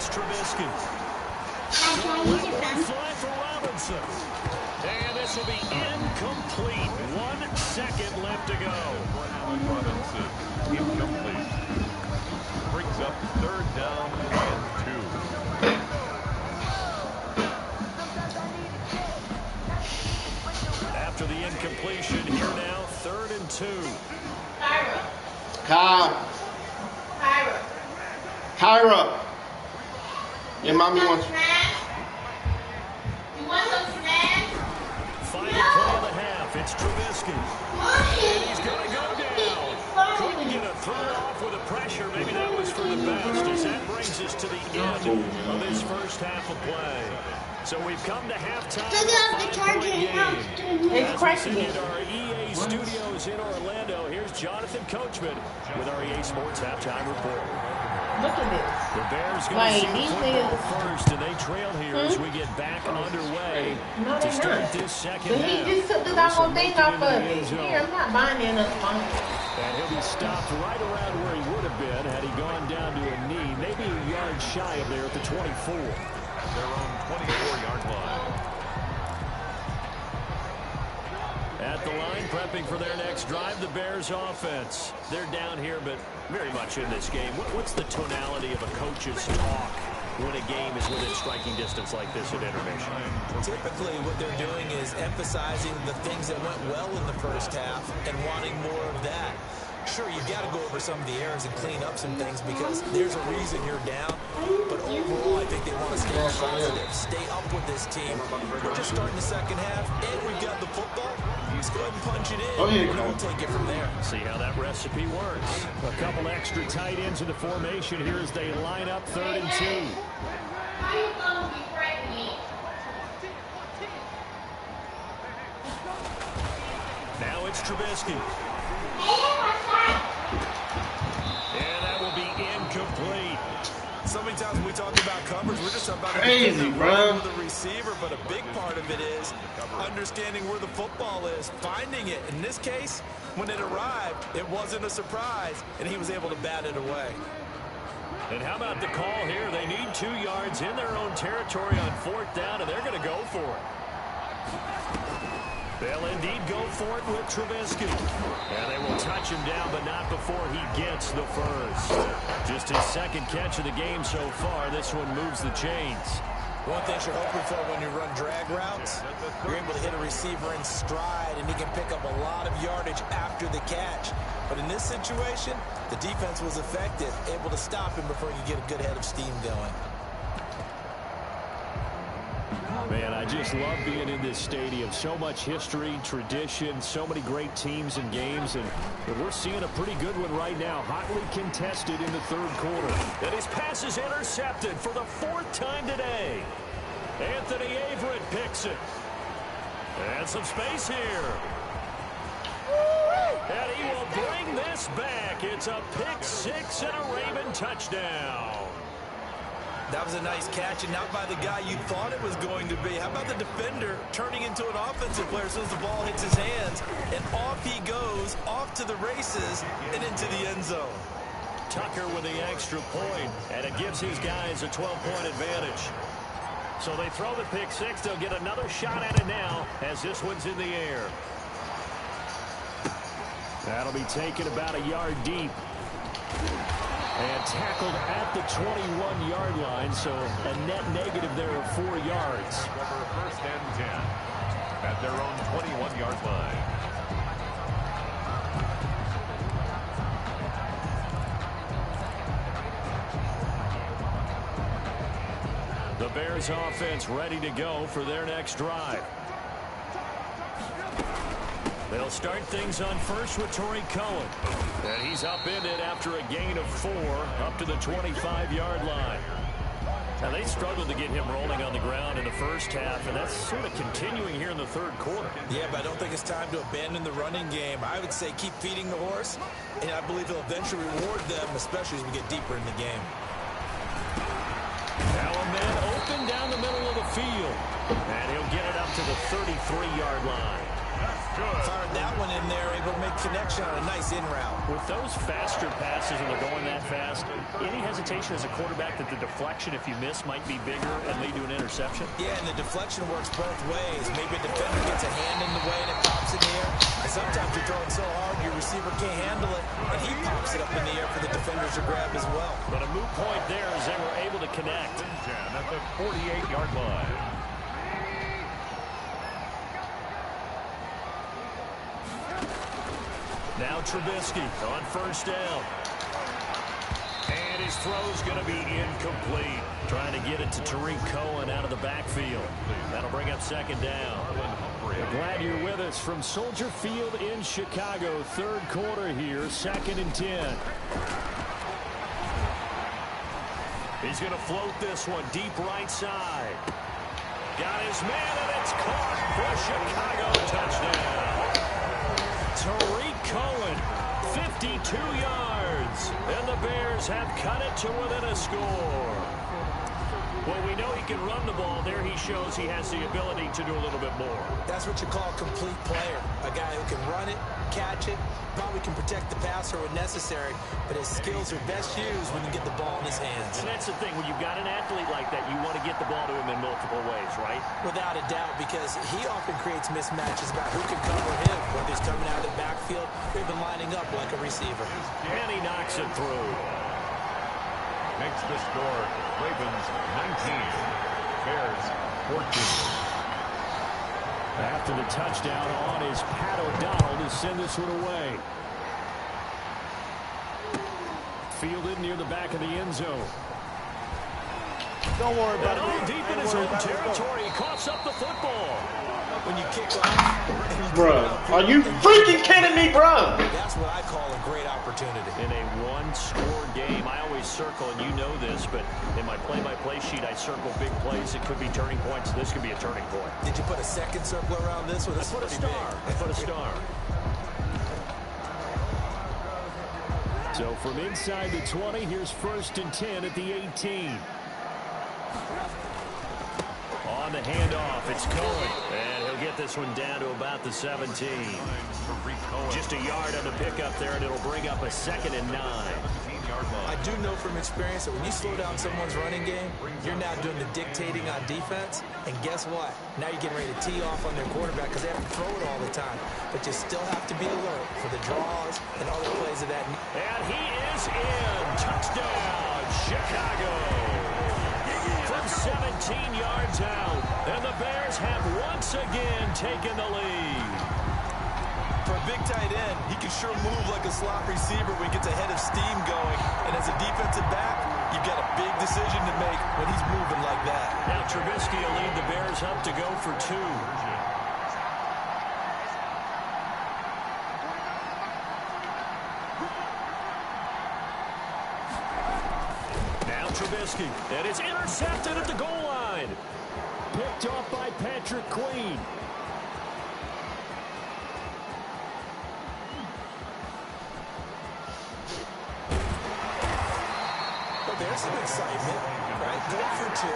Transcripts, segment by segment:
it's Trubisky. Fly for Robinson. And this will be incomplete. 1 second left to go. Robinson, incomplete. Brings up 3rd down and 2. After the incompletion, here now, 3rd and 2. Kyra. Your mommy wants. You want some snacks? Final play of the half. It's Trubisky. And he's going to go down. Couldn't get a throw off with the pressure. Maybe that was for the best, as that brings us to the end of this first half of play. So we've come to halftime. It's crazy. At our EA studios in Orlando, here's Jonathan Coachman with our EA Sports Halftime Report. Look at this. The Bears going to see the football first, and they trail here as we get back underway to start this second But he half. just took the doggone thing off of it. Here, I'm not buying any other phone. And he'll be stopped right around where he would have been had he gone down to a knee, maybe a yard shy of there at the 24. Their own 24-yard line. At the line, prepping for their next drive, the Bears offense. They're down here, but very much in this game. What's the tonality of a coach's talk when a game is within striking distance like this at intermission? Typically, what they're doing is emphasizing the things that went well in the first half and wanting more of that. Sure, you've got to go over some of the errors and clean up some things because there's a reason you're down. But overall, I think they want to stay positive, stay up with this team. We're just starting the second half, and we've got the football. Let's go ahead and punch it in, and we'll take it from there. See how that recipe works. A couple extra tight ends in the formation here as they line up 3rd and 2. How you gonna be pregnant? Now it's Trubisky. And that will be incomplete. So many times when we talk about coverage, we're just about Crazy, bro. the receiver, but a big part of it is understanding where the football is, finding it. In this case, when it arrived, it wasn't a surprise, and he was able to bat it away. And how about the call here? They need 2 yards in their own territory on 4th down, and they're going to go for it. They'll indeed go for it with Trubisky. And they will touch him down, but not before he gets the first. Just his 2nd catch of the game so far. This one moves the chains. One thing you're hoping for when you run drag routes, you're able to hit a receiver in stride, and he can pick up a lot of yardage after the catch. But in this situation, the defense was effective, able to stop him before he could get a good head of steam going. Man, I just love being in this stadium. So much history, tradition, so many great teams and games, and we're seeing a pretty good one right now. Hotly contested in the 3rd quarter. And his pass is intercepted for the 4th time today. Anthony Averett picks it. And some space here. And he will bring this back. It's a pick 6 and a Raven touchdown. That was a nice catch, and not by the guy you thought it was going to be. How about the defender turning into an offensive player as soon as the ball hits his hands, and off he goes, off to the races, and into the end zone. Tucker with the extra point, and it gives his guys a 12-point advantage. So they throw the pick 6. They'll get another shot at it now as this one's in the air. That'll be taken about a yard deep. And tackled at the 21-yard line, so a net negative there of 4 yards. 1st and 10 at their own 21-yard line. The Bears offense ready to go for their next drive. They'll start things on first with Kotheone. And he's upended after a gain of 4 up to the 25-yard line. Now, they struggled to get him rolling on the ground in the first half, and that's sort of continuing here in the 3rd quarter. Yeah, but I don't think it's time to abandon the running game. I would say keep feeding the horse, and I believe he'll eventually reward them, especially as we get deeper in the game. Now a man open down the middle of the field, and he'll get it up to the 33-yard line. Fired that one in there, able to make connection on a nice in route. With those faster passes and they're going that fast, any hesitation as a quarterback that the deflection, if you miss, might be bigger and lead to an interception? Yeah, and the deflection works both ways. Maybe a defender gets a hand in the way and it pops in the air. And sometimes you're throwing so hard your receiver can't handle it, and he pops it up in the air for the defenders to grab as well. But a moot point there as they were able to connect. At the 48-yard line. Now Trubisky on first down. And his throw's going to be incomplete. Trying to get it to Kotheone out of the backfield. That'll bring up second down. We're glad you're with us from Soldier Field in Chicago. Third quarter here, 2nd and 10. He's going to float this one deep right side. Got his man, and it's caught for a Chicago touchdown. Tariq Cohen, 52 yards, and the Bears have cut it to within a score. Well, we know he can run the ball. There he shows he has the ability to do a little bit more. That's what you call a complete player. A guy who can run it, catch it, probably can protect the passer when necessary, but his skills are best used when you get the ball in his hands. And that's the thing. When you've got an athlete like that, you want to get the ball to him in multiple ways, right? Without a doubt, because he often creates mismatches about who can cover him, whether he's coming out of the backfield or even lining up like a receiver. And he knocks it through. Makes the score Ravens 19, Bears 14. After the touchdown on is Pat O'Donnell to send this one away. Fielded near the back of the end zone. Don't worry about it. Deep in his own territory, he coughs up the football. When you kick off, Bruh, are you freaking kidding me, bruh? that's what I call a great opportunity. In a one-score game, I always circle, and you know this, but in my play-by-play sheet, I circle big plays. It could be turning points. This could be a turning point. Did you put a second circle around this one? I put a star. I put a star. So from inside the 20, here's 1st and 10 at the 18. On the handoff, it's Cohen. And he'll get this one down to about the 17. Just a yard on the pickup there, and it'll bring up a 2nd and 9. I do know from experience that when you slow down someone's running game, you're now doing the dictating on defense. And guess what? Now you're getting ready to tee off on their quarterback because they have to throw it all the time. But you still have to be alert for the draws and other plays of that. And he is in. Touchdown, Chicago. From 17 yards out. And the Bears have once again taken the lead. For a big tight end, he can sure move like a slot receiver when he gets a head of steam going. And as a defensive back, you've got a big decision to make when he's moving like that. Now Trubisky will lead the Bears up to go for 2. Now Trubisky, and it's intercepted at the goal line. Picked off by Patrick Queen. There's some excitement, right? Go for 2,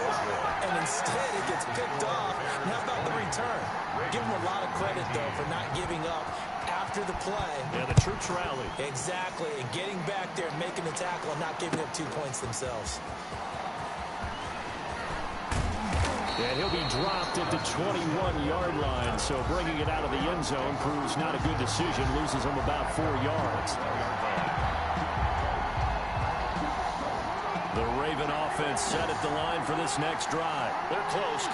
and instead it gets picked off. And how about the return? Give him a lot of credit, though, for not giving up after the play. Yeah, the troops rally. Exactly, and getting back there and making the tackle and not giving up 2 points themselves. And he'll be dropped at the 21-yard line, so bringing it out of the end zone proves not a good decision. Loses him about 4 yards. The Raven offense set at the line for this next drive. They're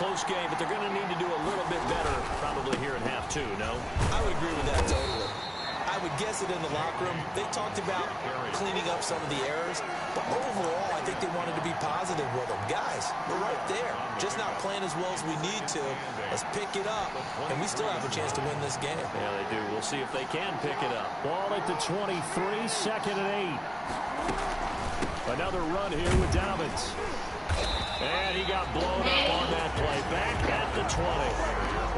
close game, but they're going to need to do a little bit better probably here in half 2, no? I would agree with that totally. I would guess it in the locker room. They talked about cleaning up some of the errors, but overall, I think they wanted to be positive with them. Guys, we're right there. Just not playing as well as we need to. Let's pick it up, and we still have a chance to win this game. Yeah, they do. We'll see if they can pick it up. Ball at the 23, 2nd and 8. Another run here with Dobbins. And he got blown up on that play. Back at the 20.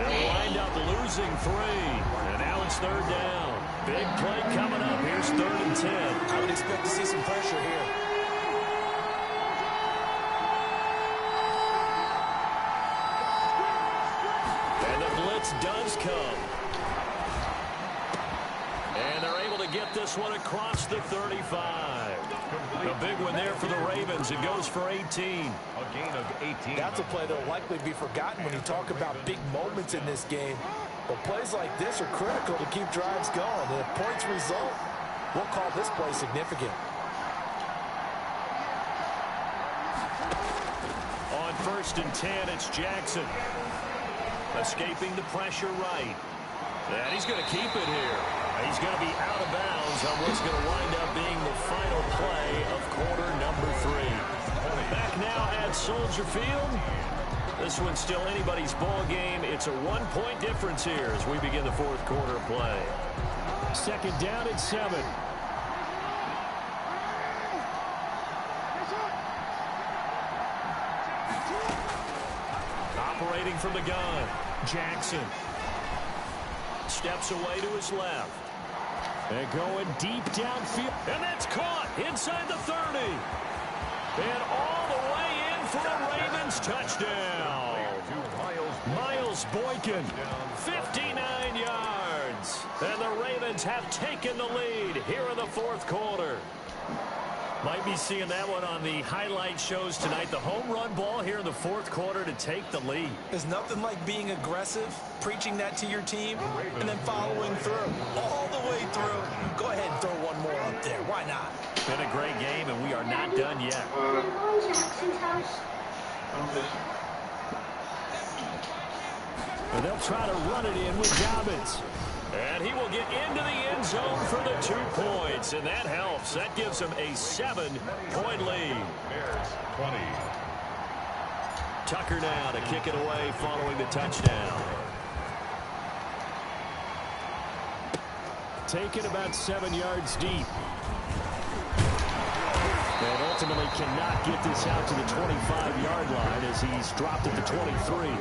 They'll wind up losing 3. And now it's 3rd down. Big play coming up. Here's 3rd and 10. I would expect to see some pressure here. And the blitz does come. to get this one across the 35. A big one there for the Ravens. It goes for 18. A gain of 18. That's a play that will likely be forgotten when you talk about big moments in this game. But plays like this are critical to keep drives going. And if points result, we'll call this play significant. On 1st and 10, it's Jackson. Escaping the pressure right. And he's going to keep it here. He's going to be out of bounds on what's going to wind up being the final play of quarter number 3. Back now at Soldier Field. This one's still anybody's ball game. It's a 1-point difference here as we begin the 4th quarter play. 2nd down and 7. Operating from the gun, Jackson. Steps away to his left. And going deep downfield. And that's caught inside the 30. And all the way in for a Ravens touchdown. Miles Boykin, 59 yards. And the Ravens have taken the lead here in the 4th quarter. Might be seeing that one on the highlight shows tonight. The home run ball here in the 4th quarter to take the lead. There's nothing like being aggressive, preaching that to your team, and then following through. All the way through. Go ahead and throw one more up there. Why not? Been a great game, and we are not done yet. And they'll try to run it in with Dobbins. And he will get into the end zone for the 2 points, and that helps. That gives him a 7-point lead. Bears 20. Tucker now to kick it away following the touchdown. Taken about 7 yards deep. And ultimately cannot get this out to the 25-yard line as he's dropped at the 23.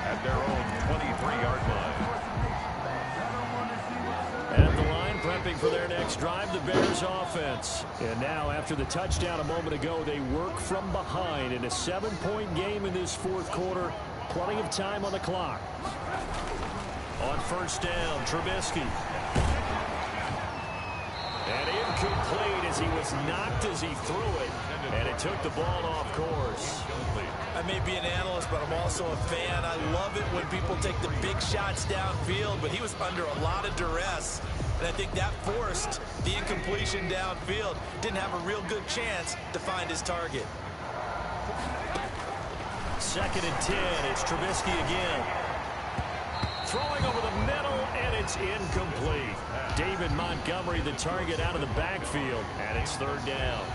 At their own 23-yard line. At the line, prepping for their next drive, the Bears offense. And now, after the touchdown a moment ago, they work from behind in a 7-point game in this 4th quarter. Plenty of time on the clock. On 1st down, Trubisky. And incomplete as he was knocked as he threw it. And it took the ball off course. I may be an analyst, but I'm also a fan. I love it when people take the big shots downfield, but he was under a lot of duress. And I think that forced the incompletion downfield. Didn't have a real good chance to find his target. 2nd and 10. It's Trubisky again. Throwing over the middle, and it's incomplete. David Montgomery, the target, out of the backfield, and it's 3rd down.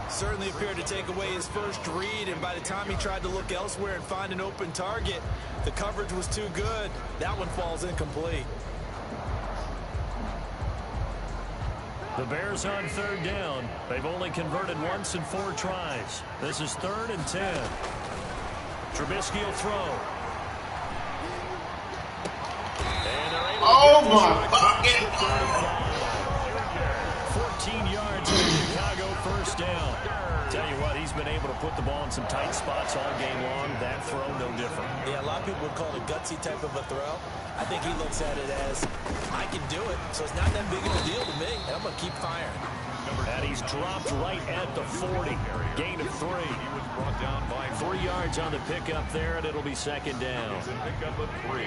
Certainly appeared to take away his first read, and by the time he tried to look elsewhere and find an open target, the coverage was too good. That one falls incomplete. The Bears on 3rd down. They've only converted once in 4 tries. This is 3rd and 10. Trubisky will throw. And they're able to Oh get my this one fucking! 14 yards in Chicago 1st down. Tell you what, he's been able to put the ball in some tight spots all game long. That throw, no different. Yeah, a lot of people would call it a gutsy type of a throw. I think he looks at it as, I can do it, so it's not that big of a deal to me, and I'm going to keep firing. And he's dropped right at the 40. Gain of 3. He was brought down by 3 yards on the pickup there, and it'll be 2nd down. It's a pickup of 3.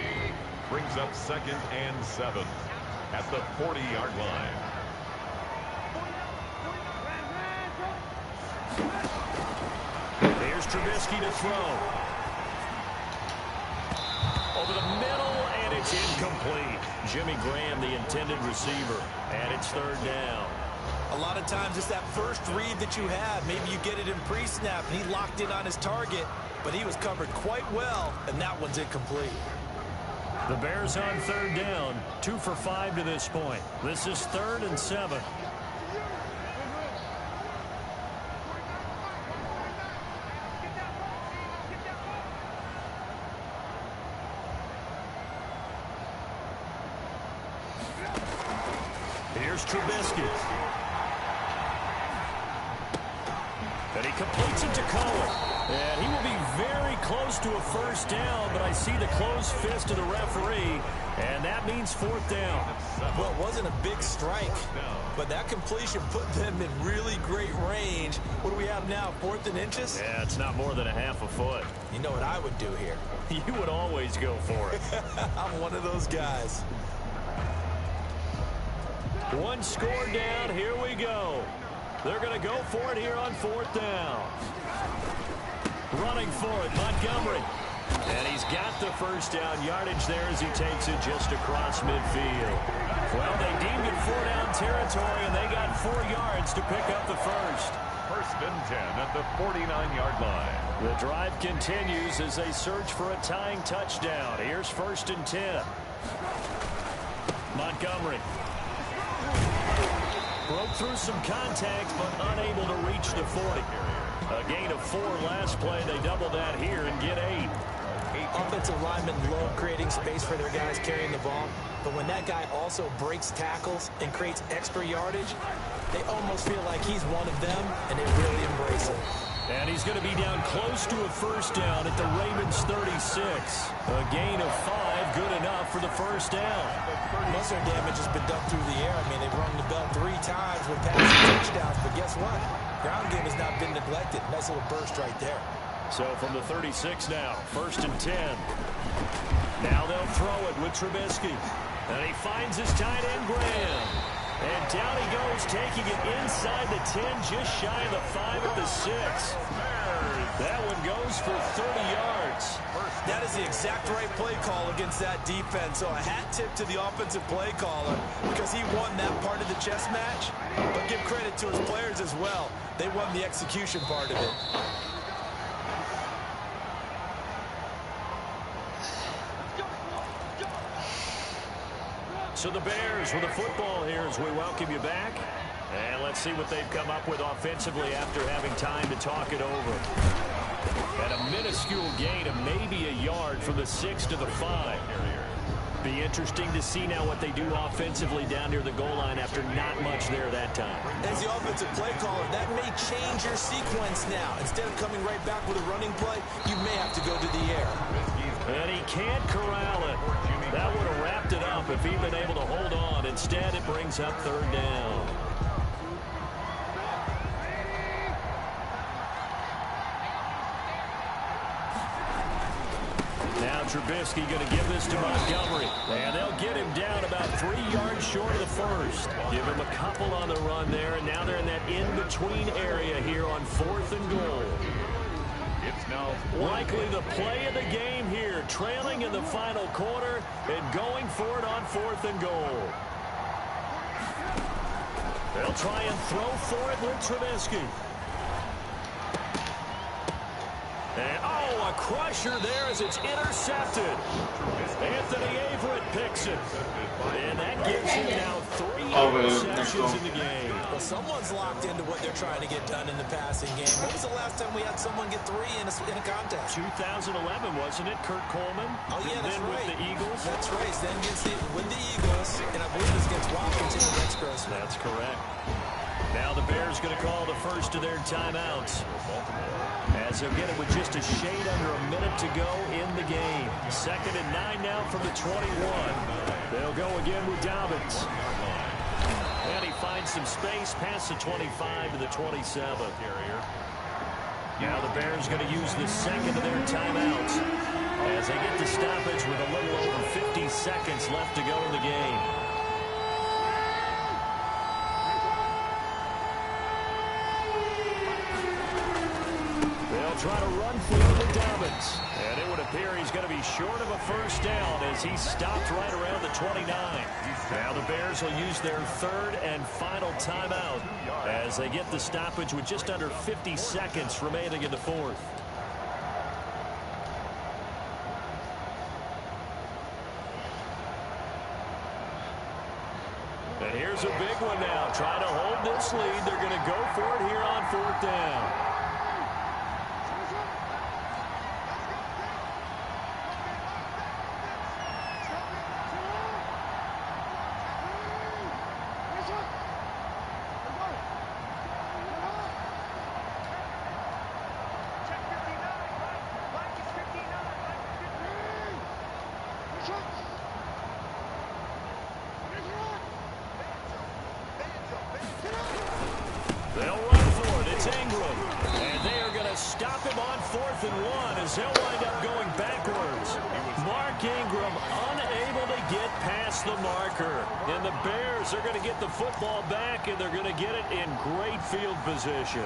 Brings up 2nd and 7 at the 40-yard line. Here's Trubisky to throw. Over the middle, and it's incomplete. Jimmy Graham, the intended receiver, and it's 3rd down. A lot of times it's that first read that you have. Maybe you get it in pre-snap, and he locked in on his target, but he was covered quite well, and that one's incomplete. The Bears on 3rd down, 2 for 5 to this point. This is 3rd and 7. Here's Trubisky. And he completes it to Cohen. And he will be very close to a first down, but I see the closed fist of the referee, and that means fourth down. Well, it wasn't a big strike, but that completion put them in really great range. What do we have now, 4th and inches? Yeah, it's not more than a half a foot. You know what I would do here? You would always go for it. I'm one of those guys. One score down, here we go. They're going to go for it here on fourth down. Running for it, Montgomery. And he's got the first down yardage there as he takes it just across midfield. Well, they deemed it 4-down territory, and they got 4 yards to pick up the first. 1st and 10 at the 49-yard line. The drive continues as they search for a tying touchdown. Here's 1st and 10. Montgomery. Broke through some contact, but unable to reach the 40. A gain of 4 last play. They double that here and get 8. Offensive linemen love creating space for their guys carrying the ball, but when that guy also breaks tackles and creates extra yardage, they almost feel like he's one of them, and they really embrace him. And he's going to be down close to a first down at the Ravens 36. A gain of 5, good enough for the first down. Most of their damage has been done through the air. I mean, they've rung the bell 3 times with passing touchdowns, but guess what? Ground game has not been neglected. Nice little burst right there. So from the 36 now, 1st and 10. Now they'll throw it with Trubisky. And he finds his tight end, Graham. And down he goes, taking it inside the 10, just shy of the 5 at the 6. That one goes for 30 yards. That is the exact right play call against that defense. So a hat tip to the offensive play caller because he won that part of the chess match. But give credit to his players as well. They won the execution part of it. So the Bears with the football here as we welcome you back. And let's see what they've come up with offensively after having time to talk it over. And a minuscule gain of maybe a yard from the 6 to the 5. Be interesting to see now what they do offensively down near the goal line after not much there that time. As the offensive play caller, that may change your sequence now. Instead of coming right back with a running play, you may have to go to the air. And he can't corral it. That would have wrapped it up if he'd been able to hold on. Instead, it brings up 3rd down. Now Trubisky going to give this to Montgomery. And they'll get him down about 3 yards short of the first. Give him a couple on the run there, and now they're in that in-between area here on 4th and goal. It's now likely the play of the game here, trailing in the final quarter and going for it on 4th and goal. They'll try and throw for it with Trubisky. And, oh, a crusher there as it's intercepted. Anthony Averett picks it. And that gives him now 3 interceptions in the game. Well, someone's locked into what they're trying to get done in the passing game. When was the last time we had someone get 3 in a contest? 2011, wasn't it? Kurt Coleman? Oh, yeah, that's then right. with the Eagles? That's right. Then with the Eagles, and I believe it's against Washington next Christmas. That's correct. Now the Bears going to call the first of their timeouts. As they'll get it with just a shade under a minute to go in the game. 2nd and 9 now from the 21. They'll go again with Dobbins. And he finds some space past the 25 to the 27. Now the Bears going to use the second of their timeouts as they get the stoppage with a little over 50 seconds left to go in the game. Try to run for the Dobbins. And it would appear he's going to be short of a first down as he stopped right around the 29. Now the Bears will use their 3rd and final timeout as they get the stoppage with just under 50 seconds remaining in the 4th. And here's a big one now. Trying to hold this lead. They're going to go for it here on 4th down. They'll run for it. It's Ingram. And they are going to stop him on 4th and 1 as he'll wind up going backwards. Mark Ingram unable to get past the marker. And the Bears are going to get the football back, and they're going to get it in great field position.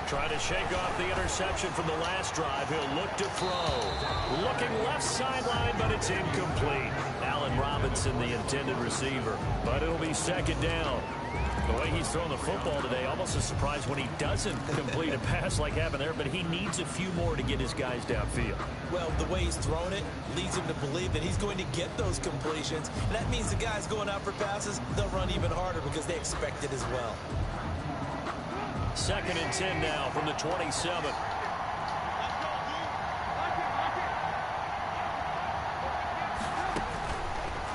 Trying to shake off the interception from the last drive. He'll look to throw. Looking left sideline, but it's incomplete. Allen Robinson, the intended receiver. But it'll be 2nd down. The way he's throwing the football today, almost a surprise when he doesn't complete a pass like happened there, but he needs a few more to get his guys downfield. Well, the way he's thrown it leads him to believe that he's going to get those completions. And that means the guys going out for passes, they'll run even harder because they expect it as well. 2nd and 10 now from the 27.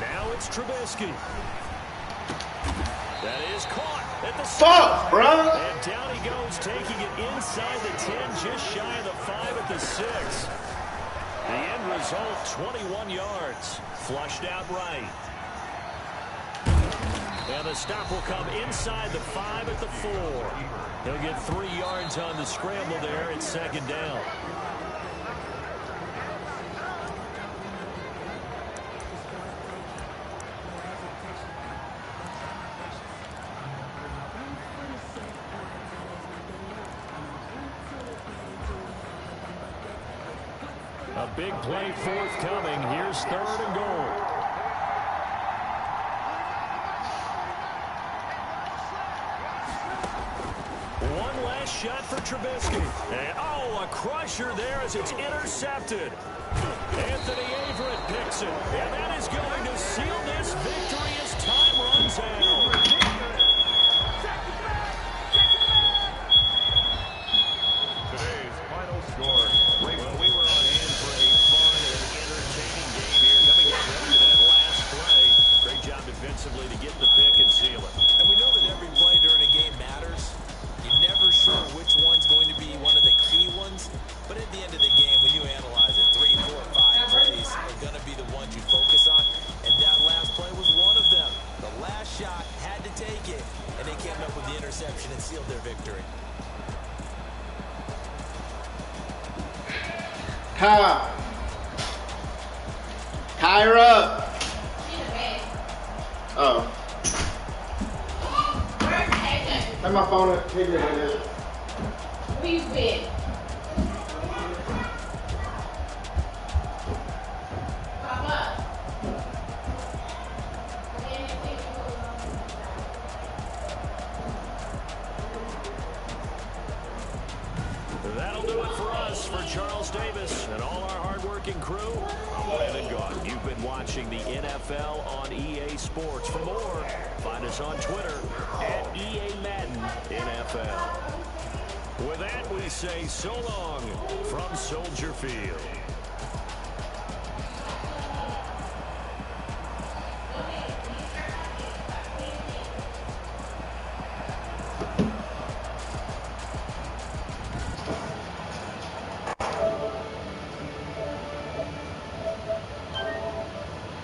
Now it's Trubisky. That is caught at the fuck, bro. And down he goes, taking it inside the 10, just shy of the 5 at the 6. The end result, 21 yards. Flushed out right. And the stop will come inside the 5 at the 4. He'll get 3 yards on the scramble there. It's 2nd down. A big play forthcoming. Here's 3rd and goal. One last shot for Trubisky. And, a crusher there as it's intercepted. Anthony Averett picks it. And that is going to seal this victory as time runs out. Today's final score. Well, we were on hand for a fun and entertaining game here. Coming in ready to that last play. Great job defensively to get the pick and seal it. And we know that every play during a game matters. You're never sure which one's going to be one of the key ones. But at the end of the game, when you analyze it, 3, 4, 5 plays are going to be the ones you focus on. And that last play was one of them. The last shot had to take it, and they came up with the interception and sealed their victory. Kyra. Oh. Where's Taylor? Have my phone at Taylor like this. Who you with? Papa. That'll do it for us. For Charles Davis and all our hardworking crew, I'm Brandon Gaudin. You've been watching the NFL on EA Sports. For more, find us on Twitter at EA Madden NFL. With that, we say so long from Soldier Field.